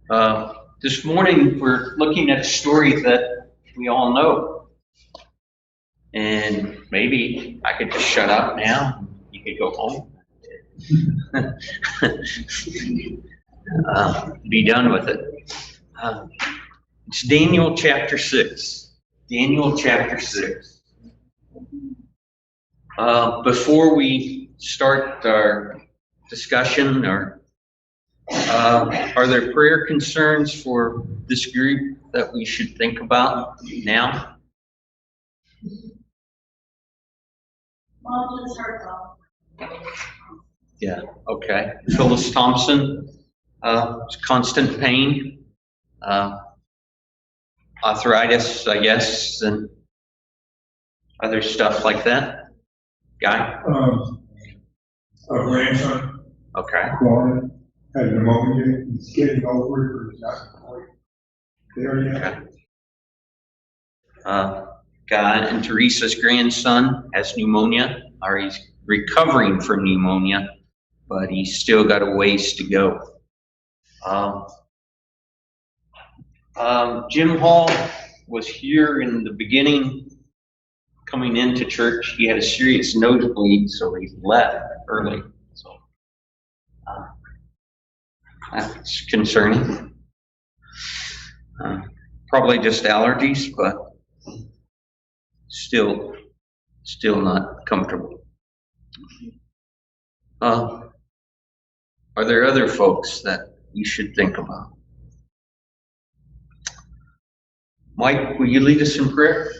This morning we're looking at a story that we all know, and maybe I could just shut up now and you could go home. Be done with it. It's Daniel chapter 6. Daniel chapter 6. Before we start our discussion, are there prayer concerns for this group that we should think about now? Mom just starts off. Yeah, okay. Phyllis Thompson, constant pain, arthritis, I guess, and other stuff like that. Guy? A grandson, Okay. Florida, had pneumonia. He's getting over it, but he's not quite there yet. Okay. Guy and Teresa's grandson has pneumonia, or he's recovering from pneumonia, but he's still got a ways to go. Jim Hall was here in the beginning, coming into church. He had a serious nosebleed, so he left early. So that's concerning. Probably just allergies, but still not comfortable. Are there other folks that we should think about? Mike, will you lead us in prayer?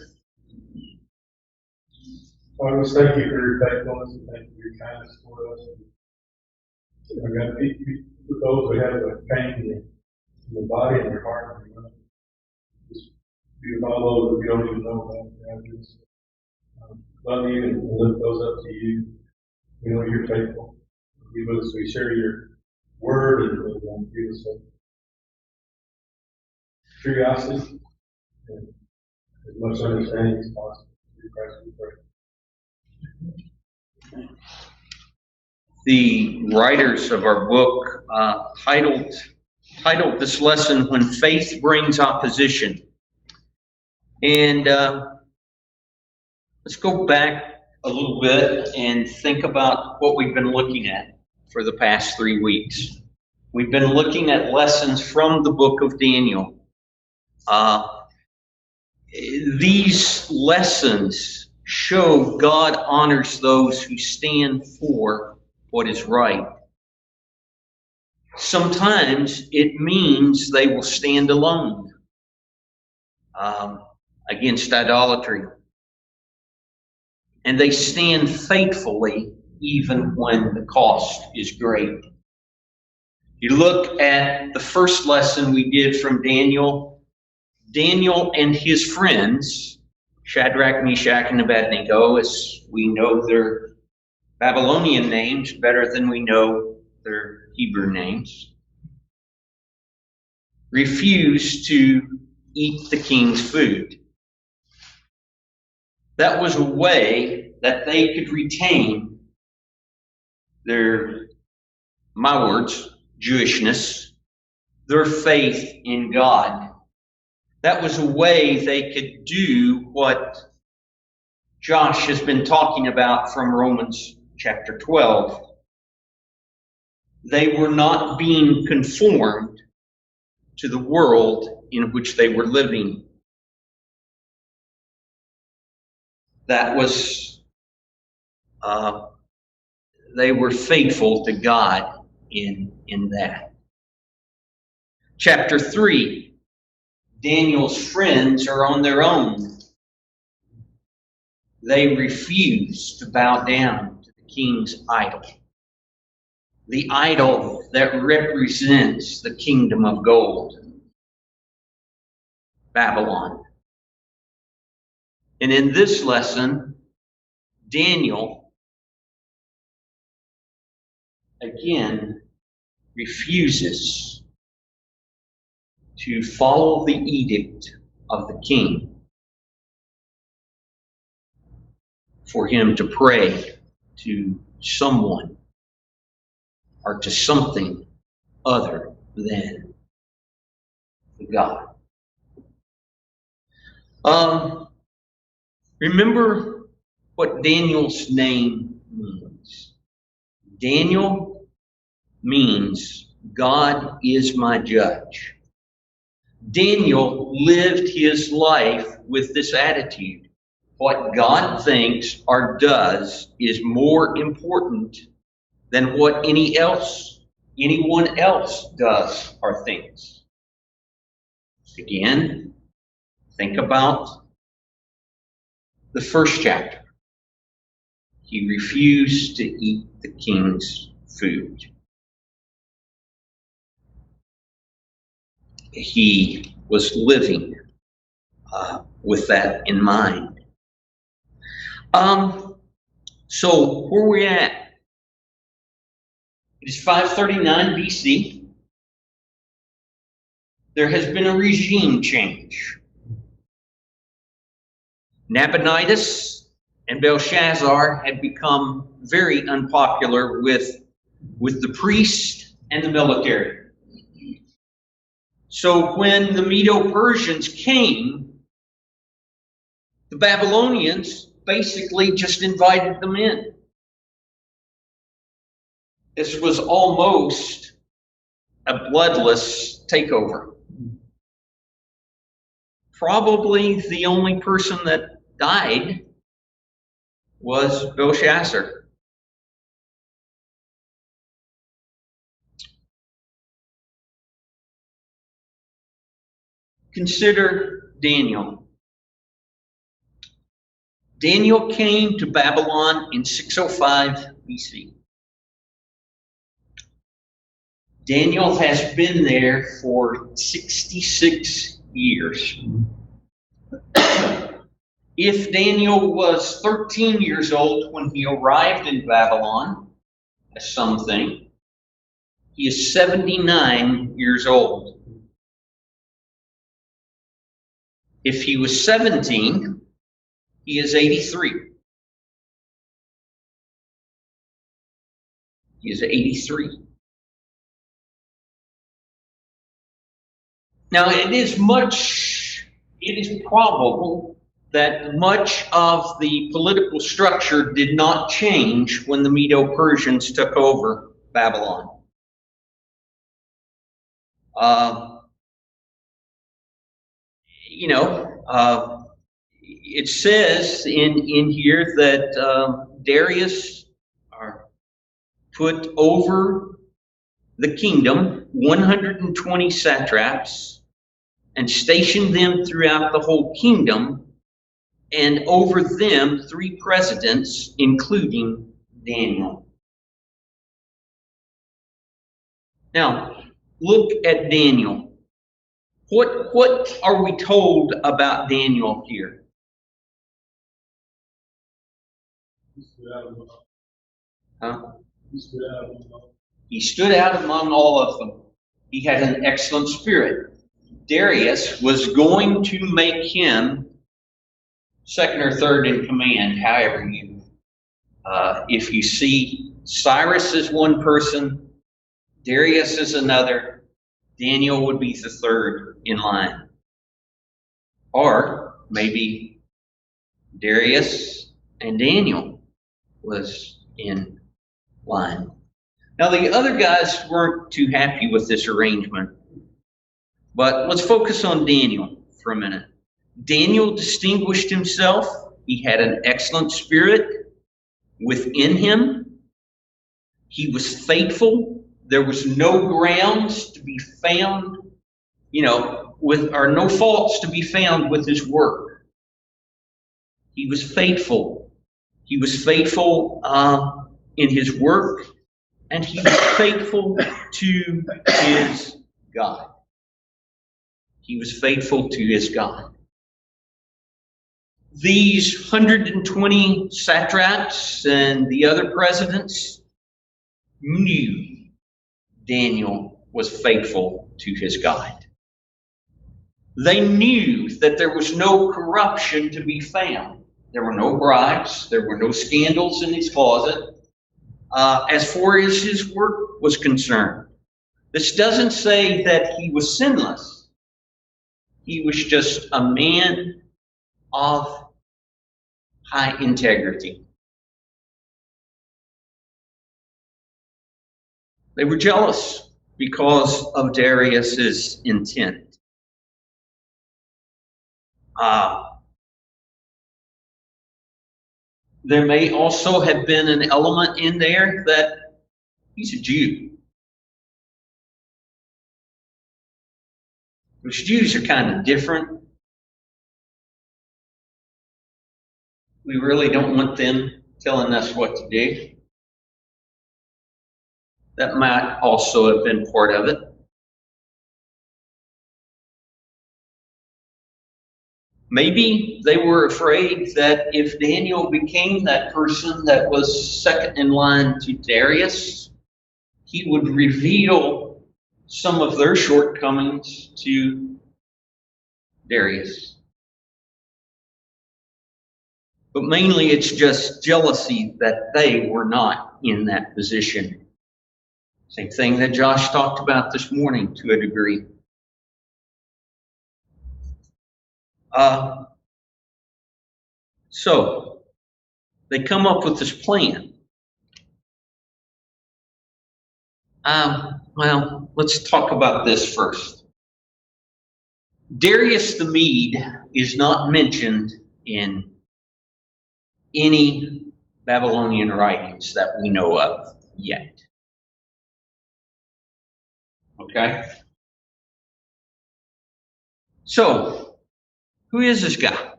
Father, we thank you for your faithfulness and thank you for your kindness toward us. I got for those who have pain in the body and their heart and their mind. Just be with all those that we don't even know about. Just love you and lift those up to you. We know you're faithful. Be with us. We share your word and give us a curiosity and as much understanding as possible. Through Christ we pray. The writers of our book titled this lesson, When Faith Brings Opposition. And let's go back a little bit and think about what we've been looking at for the past 3 weeks. We've been looking at lessons from the book of Daniel. These lessons show God honors those who stand for what is right. Sometimes it means they will stand alone against idolatry. And they stand faithfully even when the cost is great. You look at the first lesson we did from Daniel and his friends, Shadrach, Meshach, and Abednego, as we know their Babylonian names better than we know their Hebrew names, refused to eat the king's food. That was a way that they could retain their, my words, Jewishness, their faith in God. That was a way they could do what Josh has been talking about from Romans chapter 12. They were not being conformed to the world in which they were living. That was, they were faithful to God in that. Chapter 3, Daniel's friends are on their own. They refuse to bow down to the king's idol. The idol that represents the kingdom of gold, Babylon. And in this lesson, Daniel, again, refuses to follow the edict of the king for him to pray to someone or to something other than God. Remember what Daniel's name means. Daniel means God is my judge. Daniel lived his life with this attitude. What God thinks or does is more important than what anyone else does or thinks. Again, think about the first chapter. He refused to eat the king's food. He was living with that in mind. So where are we at? It is 539 BC. There has been a regime change. Nabonidus and Belshazzar had become very unpopular with the priest and the military. So when the Medo-Persians came, the Babylonians basically just invited them in. This was almost a bloodless takeover. Probably the only person that died was Belshazzar. Consider Daniel. Daniel came to Babylon in 605 BC. Daniel has been there for 66 years. If Daniel was 13 years old when he arrived in Babylon, as some think, he is 79 years old. If he was 17, he is 83. He is 83. Now, it is probable that much of the political structure did not change when the Medo-Persians took over Babylon. It says in here that Darius put over the kingdom 120 satraps and stationed them throughout the whole kingdom, and over them 3 presidents, including Daniel. Now, look at Daniel. What are we told about Daniel here? He stood out among all of them. He had an excellent spirit. Darius was going to make him second or third in command, however if you see Cyrus as one person, Darius as another, Daniel would be the third in line. Or maybe Darius and Daniel was in line. Now, the other guys weren't too happy with this arrangement, but let's focus on Daniel for a minute. Daniel distinguished himself. He had an excellent spirit within him. He was faithful. There was no grounds to be found, or no faults to be found with his work. He was faithful. He was faithful in his work, and he was faithful to his God. He was faithful to his God. These 120 satraps and the other presidents knew Daniel was faithful to his God. They knew that there was no corruption to be found. There were no bribes. There were no scandals in his closet as far as his work was concerned. This doesn't say that he was sinless. He was just a man of high integrity. They were jealous because of Darius's intent. There may also have been an element in there that he's a Jew. Which Jews are kind of different. We really don't want them telling us what to do. That might also have been part of it. Maybe they were afraid that if Daniel became that person that was second in line to Darius, he would reveal some of their shortcomings to Darius. But mainly it's just jealousy that they were not in that position. Same thing that Josh talked about this morning to a degree. So they come up with this plan. Well, let's talk about this first. Darius the Mede is not mentioned in any Babylonian writings that we know of yet. Okay? So, who is this guy?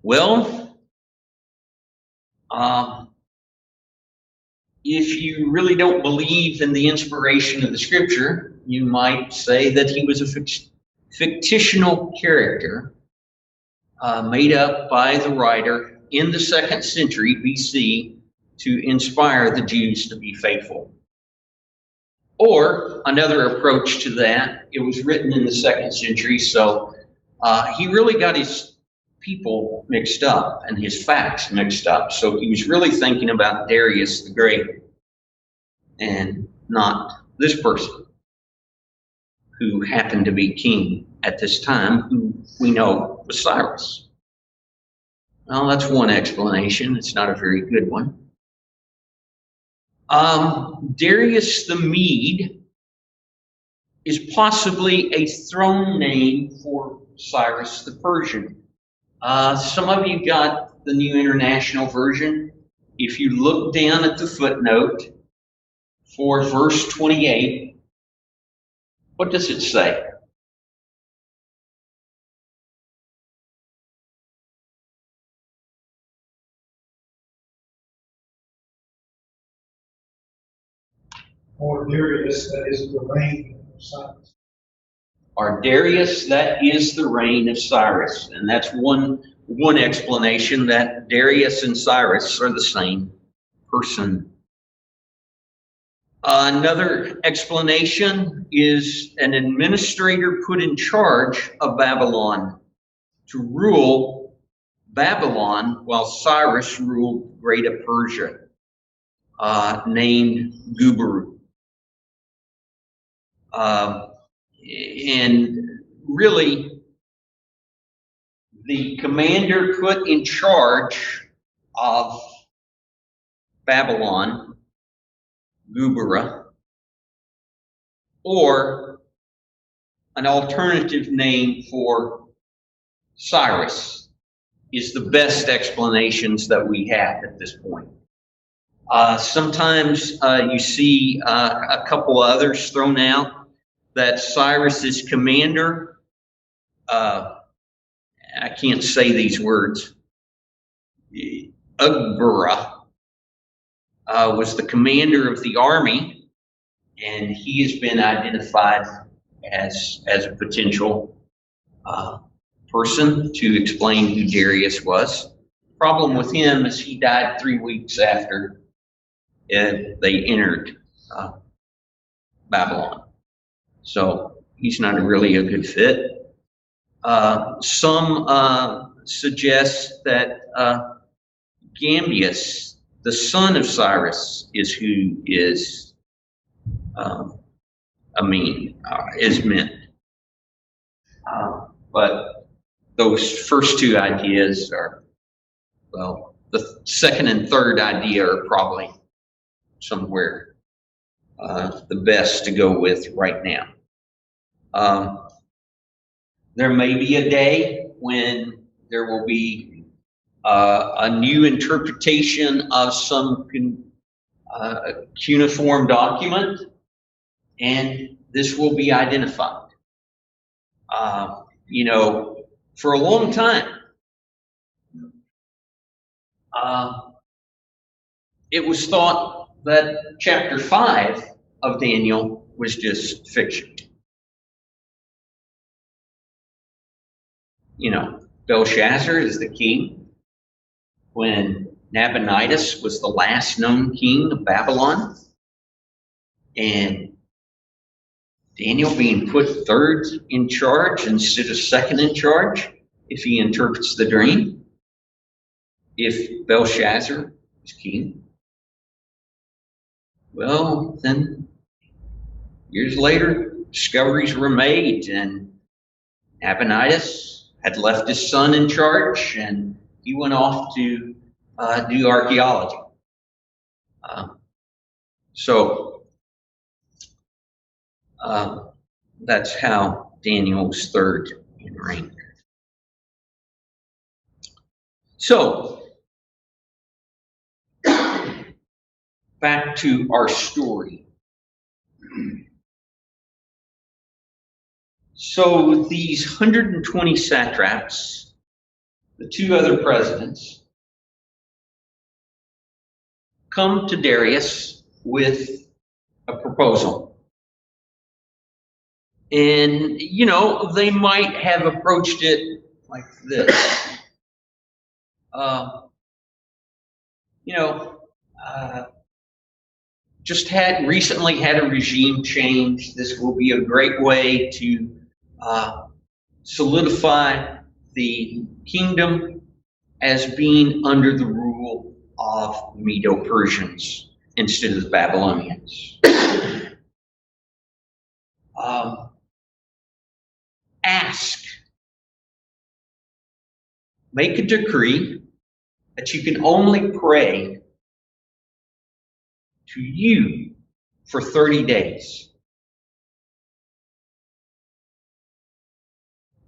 Well, if you really don't believe in the inspiration of the scripture, you might say that he was a fictional character made up by the writer in the 2nd century BC to inspire the Jews to be faithful. Or another approach to that, it was written in the 2nd century, so he really got his people mixed up and his facts mixed up. So he was really thinking about Darius the Great and not this person who happened to be king at this time, who we know was Cyrus. Well, that's one explanation. It's not a very good one. Darius the Mede is possibly a throne name for Cyrus the Persian. Some of you got the New International Version. If you look down at the footnote for verse 28, what does it say? Or Darius, that is the reign of Cyrus. Or Darius, that is the reign of Cyrus. And that's one explanation, that Darius and Cyrus are the same person. Another explanation is an administrator put in charge of Babylon to rule Babylon while Cyrus ruled Greater Persia, named Gubaru. And really, the commander put in charge of Babylon, Gubara, or an alternative name for Cyrus, is the best explanations that we have at this point. Sometimes you see a couple others thrown out, that Cyrus's commander, I can't say these words, Ugbara, was the commander of the army, and he has been identified as a potential person to explain who Darius was. Problem with him is he died 3 weeks after they entered Babylon. So he's not really a good fit. Some suggest that Gambius, the son of Cyrus, is who is meant. But those first two ideas are, well, the second and third idea are probably somewhere the best to go with right now. There may be a day when there will be a new interpretation of some cuneiform document, and this will be identified. For a long time, it was thought that chapter 5 of Daniel was just fiction. Belshazzar is the king when Nabonidus was the last known king of Babylon, and Daniel being put third in charge instead of second in charge if he interprets the dream, if Belshazzar is king. Well, then years later, discoveries were made, and Nabonidus had left his son in charge, and he went off to do archaeology. So that's how Daniel was third in rank. So back to our story. So these 120 satraps, the two other presidents, come to Darius with a proposal. And, they might have approached it like this. Just recently had a regime change. This will be a great way to solidify the kingdom as being under the rule of Medo-Persians instead of the Babylonians. Make a decree that you can only pray to you for 30 days.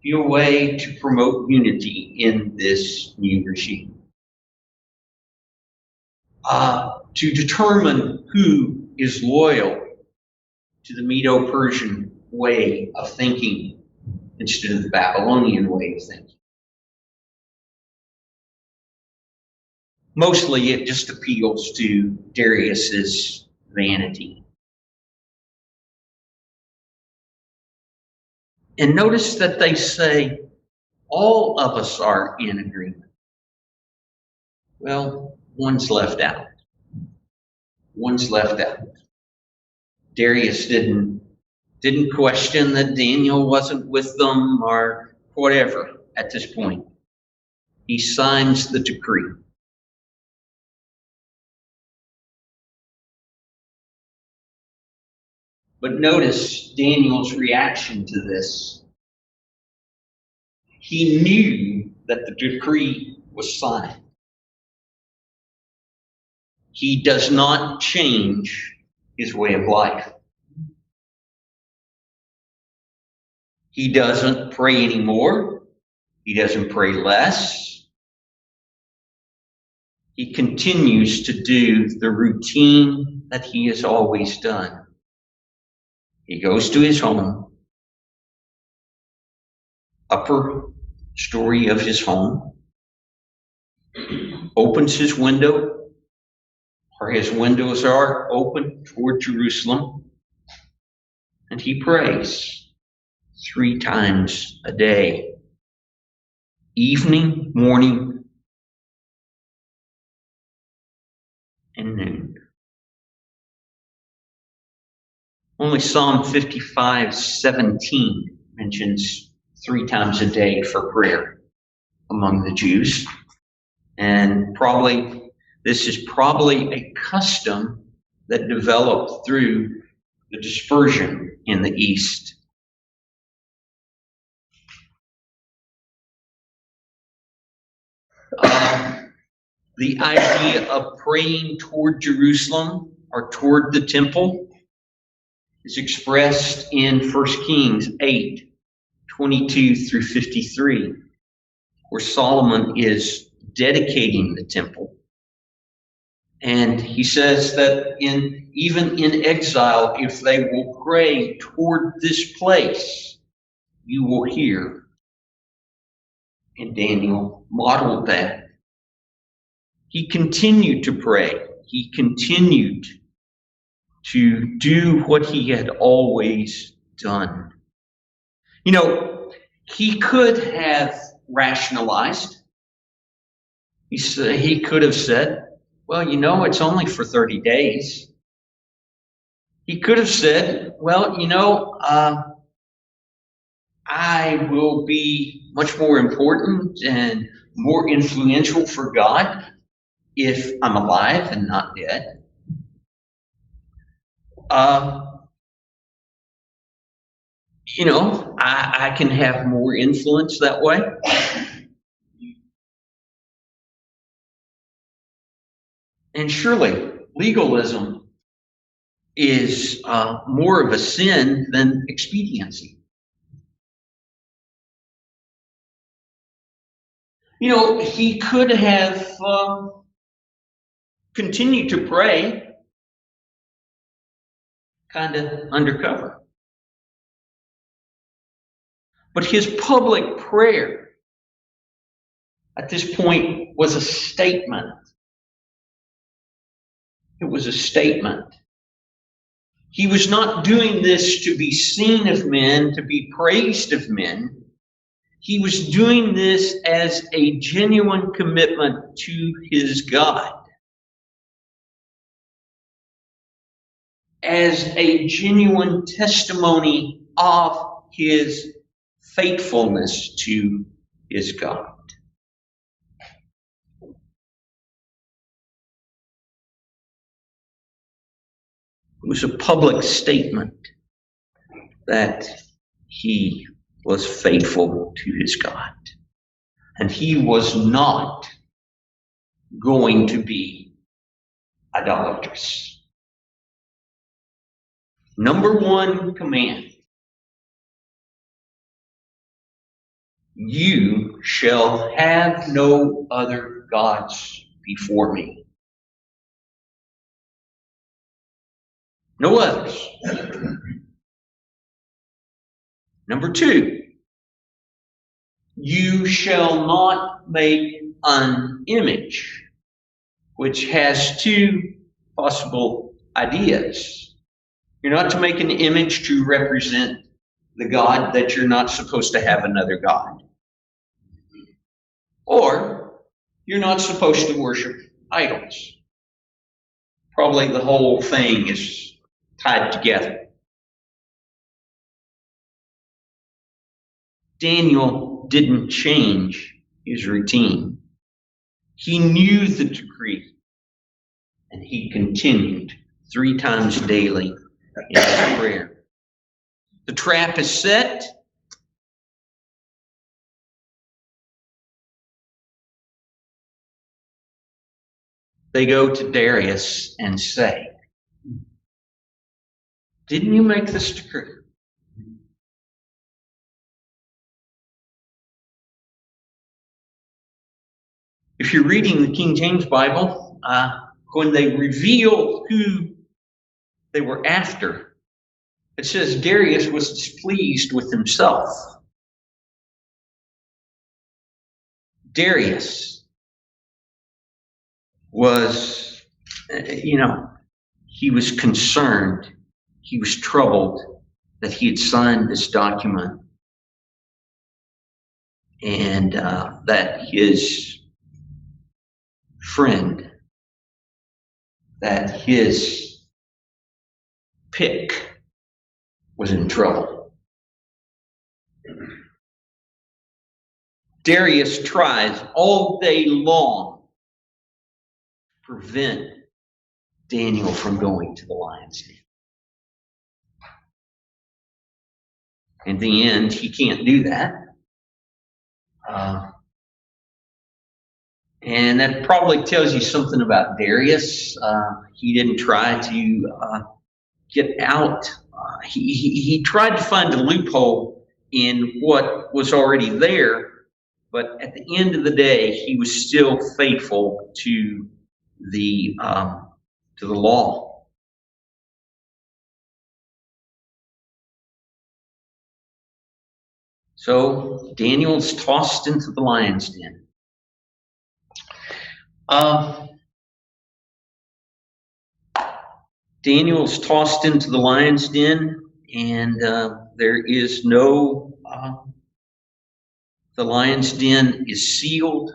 Be a way to promote unity in this new regime. To determine who is loyal to the Medo-Persian way of thinking instead of the Babylonian way of thinking. Mostly it just appeals to Darius's vanity. And notice that they say, all of us are in agreement. Well, one's left out. One's left out. Darius didn't question that Daniel wasn't with them or whatever at this point. He signs the decree. But notice Daniel's reaction to this. He knew that the decree was signed. He does not change his way of life. He doesn't pray anymore. He doesn't pray less. He continues to do the routine that he has always done. He goes to his home, upper story of his home, opens his window, or his windows are open toward Jerusalem, and he prays 3 times a day, evening, morning, and noon. Only Psalm 55:17 mentions 3 times a day for prayer among the Jews. And this is probably a custom that developed through the dispersion in the East. The idea of praying toward Jerusalem or toward the temple is expressed in 1 Kings 8:22-53, where Solomon is dedicating the temple. And he says that even in exile, if they will pray toward this place, you will hear. And Daniel modeled that. He continued to pray. He continued to do what he had always done. You know, he could have rationalized. He could have said, well, you know, it's only for 30 days. He could have said, well, you know, I will be much more important and more influential for God if I'm alive and not dead. You know, I can have more influence that way. And surely legalism is more of a sin than expediency. You know, he could have continued to pray kind of undercover. But his public prayer at this point was a statement. It was a statement. He was not doing this to be seen of men, to be praised of men. He was doing this as a genuine commitment to his God, as a genuine testimony of his faithfulness to his God. It was a public statement that he was faithful to his God. And he was not going to be idolatrous. Number one command: you shall have no other gods before me. No others. Number two, you shall not make an image, which has two possible ideas. You're not to make an image to represent the God that you're not supposed to have another God. Or you're not supposed to worship idols. Probably the whole thing is tied together. Daniel didn't change his routine. He knew the decree, and he continued 3 times daily in his prayer. The trap is set. They go to Darius and say, didn't you make this decree? If you're reading the King James Bible, when they reveal who they were after, it says Darius was displeased with himself. Darius was, he was concerned, he was troubled that he had signed this document and that his friend, that his pick was in trouble. Darius tries all day long to prevent Daniel from going to the lion's den. In the end, he can't do that. And that probably tells you something about Darius. He didn't try to get out. He tried to find a loophole in what was already there, but at the end of the day, he was still faithful to the law. So Daniel's tossed into the lion's den. Daniel's tossed into the lion's den, and there is no, the lion's den is sealed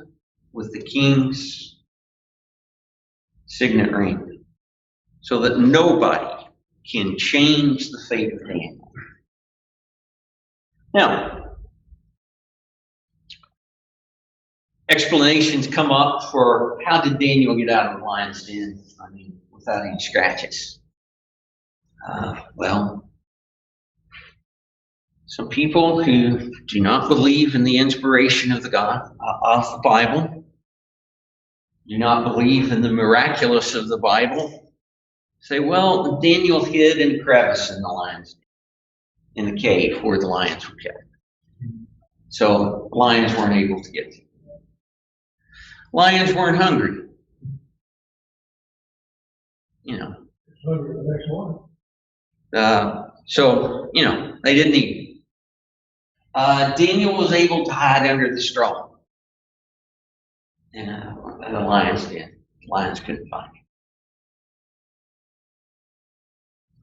with the king's signet ring, so that nobody can change the fate of Daniel. Now, explanations come up for how did Daniel get out of the lion's den? I mean, without any scratches. Well, some people who do not believe in the inspiration of the Bible, do not believe in the miraculous of the Bible, say, well, Daniel hid in a crevice in the lion's den, in the cave where the lions were kept. So lions weren't able to get to him. Lions weren't hungry. You know. Hungry the next one. So, you know, they didn't eat. Daniel was able to hide under the straw. And the lions did. The lions couldn't find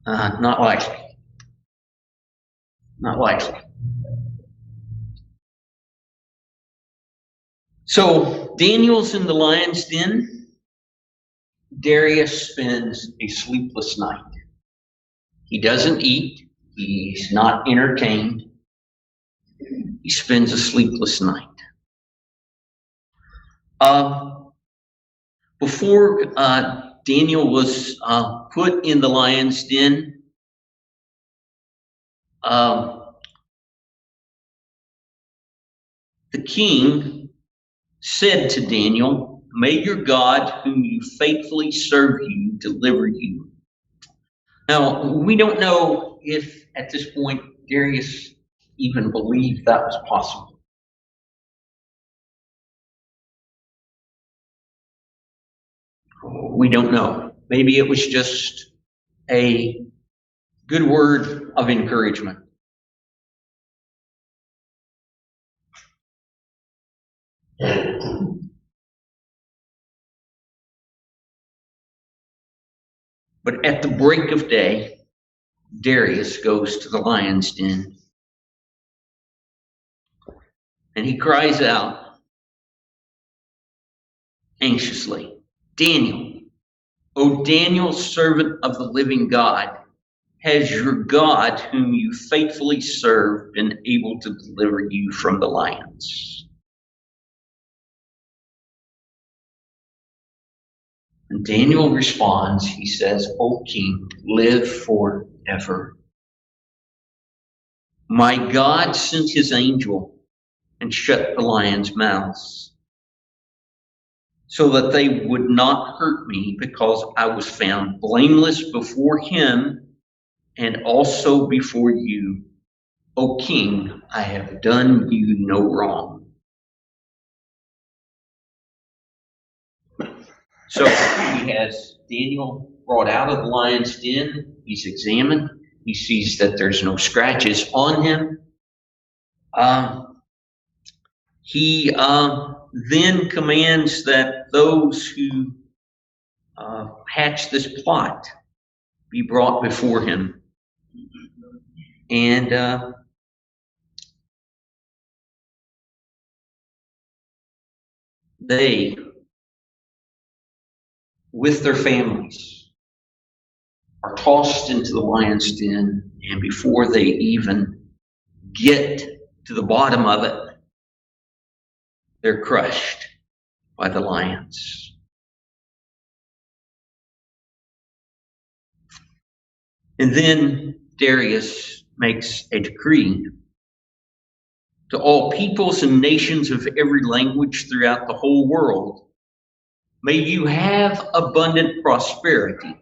him. Not likely. Not likely. So Daniel's in the lion's den. Darius spends a sleepless night. He doesn't eat. He's not entertained. He spends a sleepless night. Before Daniel was put in the lion's den, the king said to Daniel, "May your God, whom you faithfully serve you, deliver you." Now, we don't know if at this point Darius even believed that was possible. We don't know. Maybe it was just a good word of encouragement. But at the break of day, Darius goes to the lion's den. And he cries out anxiously, "Daniel, O Daniel, servant of the living God, has your God, whom you faithfully serve, been able to deliver you from the lions?" And Daniel responds, he says, "O king, live forever. My God sent his angel and shut the lions' mouths, so that they would not hurt me, because I was found blameless before him and also before you. O king, I have done you no wrong." So he has Daniel brought out of the lion's den. He's examined. He sees that there's no scratches on him. He then commands that those who hatch this plot be brought before him. And they, with their families, are tossed into the lion's den, and before they even get to the bottom of it, they're crushed by the lions. And then Darius makes a decree to all peoples and nations of every language throughout the whole world May you have abundant prosperity.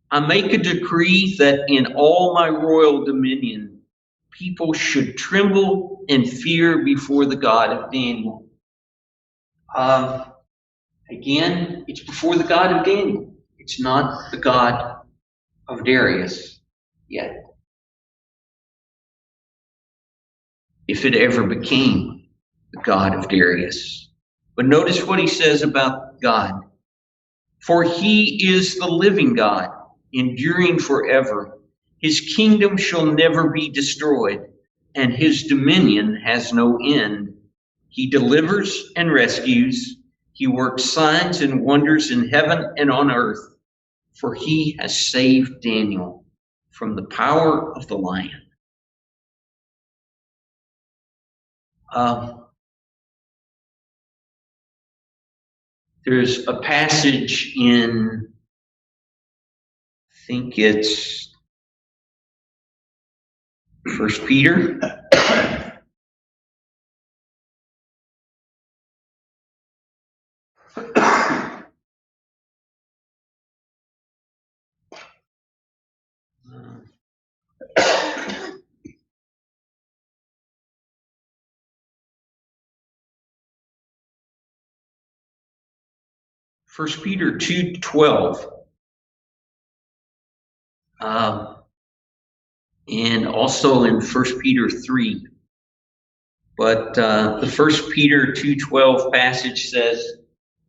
I make a decree that in all my royal dominion, people should tremble and fear before the God of Daniel. Again, it's before the God of Daniel. It's not the God of Darius yet. If it ever became the God of Darius. But notice what he says about God. For he is the living God, enduring forever. His kingdom shall never be destroyed, and his dominion has no end. He delivers and rescues. He works signs and wonders in heaven and on earth, for he has saved Daniel from the power of the lion. There's a passage in, I think it's 1 Peter. First Peter 2:12, and also in 1 Peter 3. But the 1 Peter 2:12 passage says,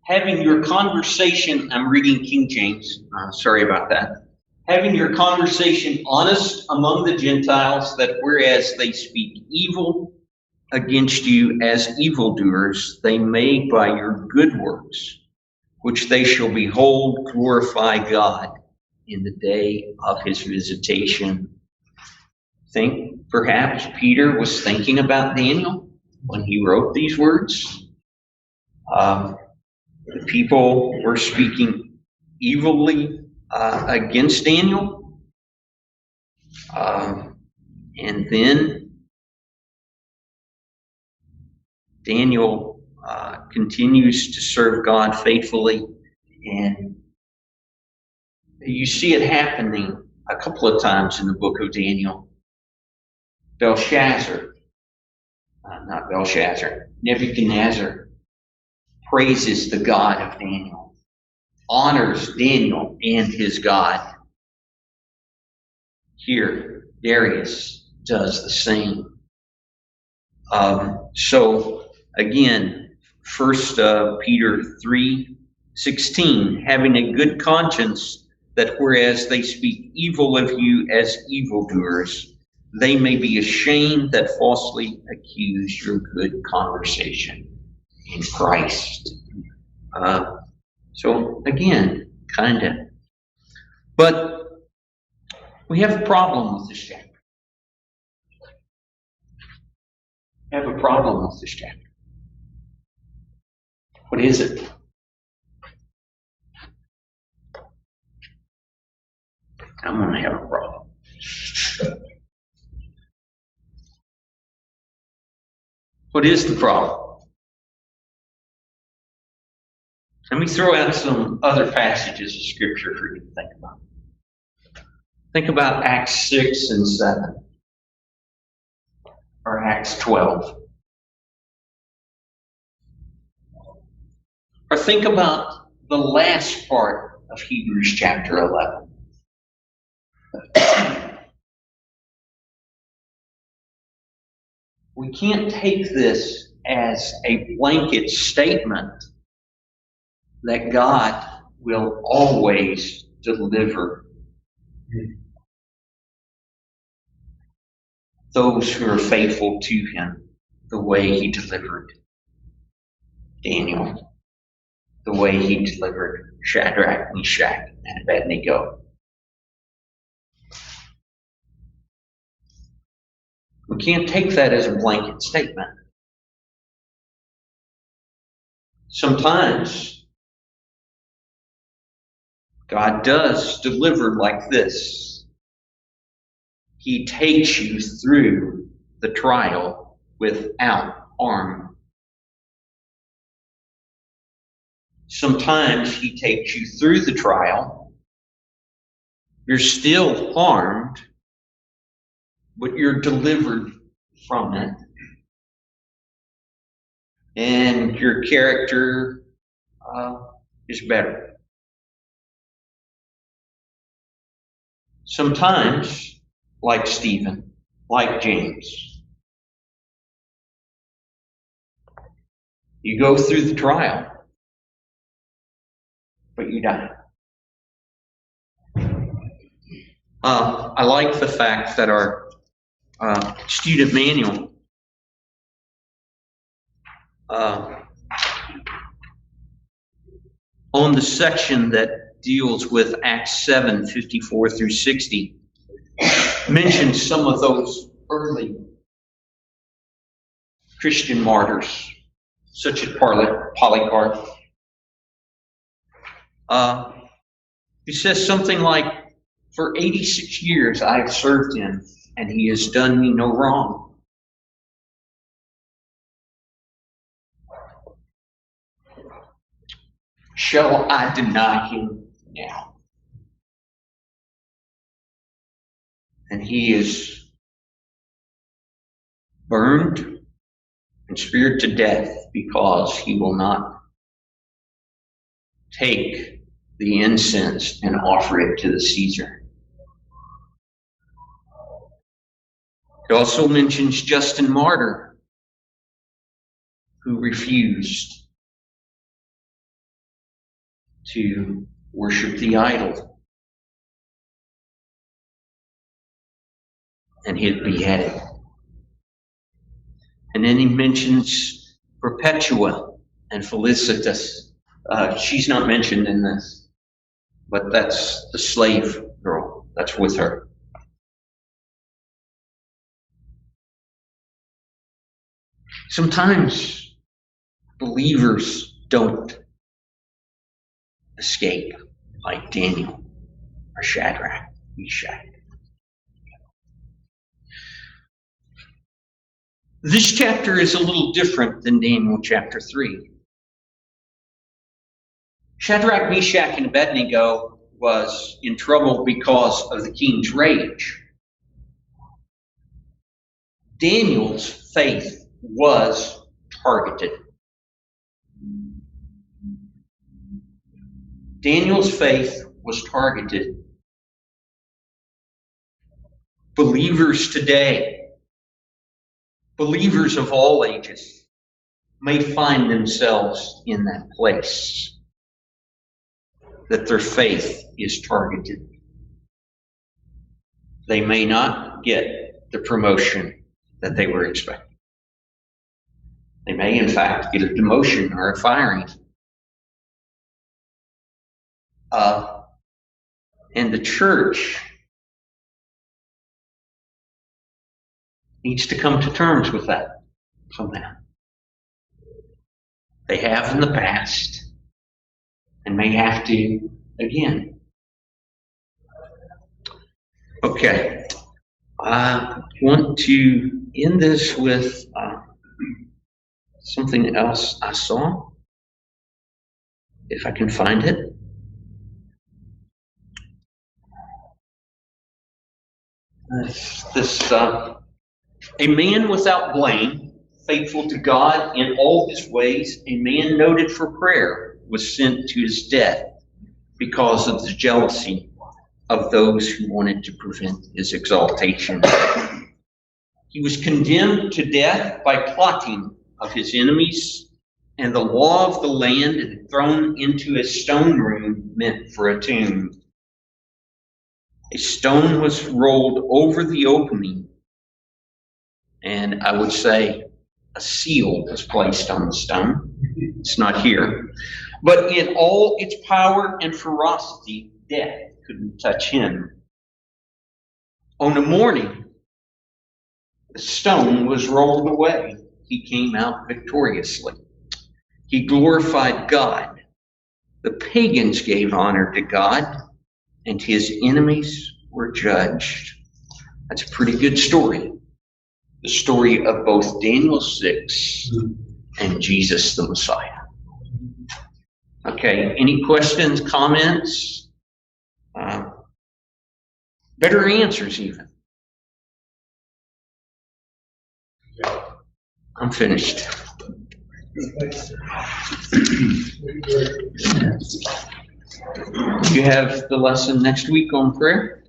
having your conversation, I'm reading King James, sorry about that. Having your conversation honest among the Gentiles, that whereas they speak evil against you as evildoers, they may by your good works, which they shall behold, glorify God in the day of his visitation. Think perhaps Peter was thinking about Daniel when he wrote these words. The people were speaking evilly against Daniel. And then Daniel continues to serve God faithfully, and you see it happening a couple of times in the book of Daniel. Nebuchadnezzar praises the God of Daniel, honors Daniel and his God. Here, Darius does the same. So again, 1 Peter 3:16, having a good conscience, that whereas they speak evil of you as evildoers, they may be ashamed that falsely accuse your good conversation in Christ. So again, kind of. But we have a problem with this chapter. We have a problem with this chapter. What is it? I'm going to have a problem. What is the problem? Let me throw out some other passages of Scripture for you to think about. Think about Acts 6 and 7. Or Acts 12. Or think about the last part of Hebrews chapter 11. We can't take this as a blanket statement that God will always deliver those who are faithful to him the way he delivered Daniel, the way he delivered Shadrach, Meshach, and Abednego. We can't take that as a blanket statement. Sometimes God does deliver like this. He takes you through the trial without harm. Sometimes he takes you through the trial. You're still harmed, but you're delivered from it. And your character is better. Sometimes, like Stephen, like James, you go through the trial, but you die. I like the fact that our student manual on the section that deals with Acts 7:54 through 60 mentions some of those early Christian martyrs, such as Polycarp. He says something like, "For 86 years I have served him, and he has done me no wrong. Shall I deny him now?" And he is burned and speared to death because he will not take the incense and offer it to the Caesar. It also mentions Justin Martyr, who refused to worship the idol and he is beheaded. And then he mentions Perpetua and Felicitas. She's not mentioned in this, but that's the slave girl that's with her. Sometimes believers don't escape like Daniel or Shadrach, Meshach. This chapter is a little different than Daniel chapter 3. Shadrach, Meshach, and Abednego was in trouble because of the king's rage. Daniel's faith was targeted. Daniel's faith was targeted. Believers today, believers of all ages, may find themselves in that place, that their faith is targeted. They may not get the promotion that they were expecting. They may, in fact, get a demotion or a firing. And the church needs to come to terms with that somehow. They have in the past and may have to again. Okay, I want to end this with something else I saw, if I can find it. A man without blame, faithful to God in all his ways, a man noted for prayer, was sent to his death because of the jealousy of those who wanted to prevent his exaltation. He was condemned to death by plotting of his enemies, and the law of the land and thrown into a stone room meant for a tomb. A stone was rolled over the opening, and I would say a seal was placed on the stone. It's not here. But in all its power and ferocity, death couldn't touch him. On the morning, the stone was rolled away. He came out victoriously. He glorified God. The pagans gave honor to God, and his enemies were judged. That's a pretty good story. The story of both Daniel 6 and Jesus the Messiah. Okay, any questions, comments? Better answers even. Yeah. I'm finished. You have the lesson next week on prayer?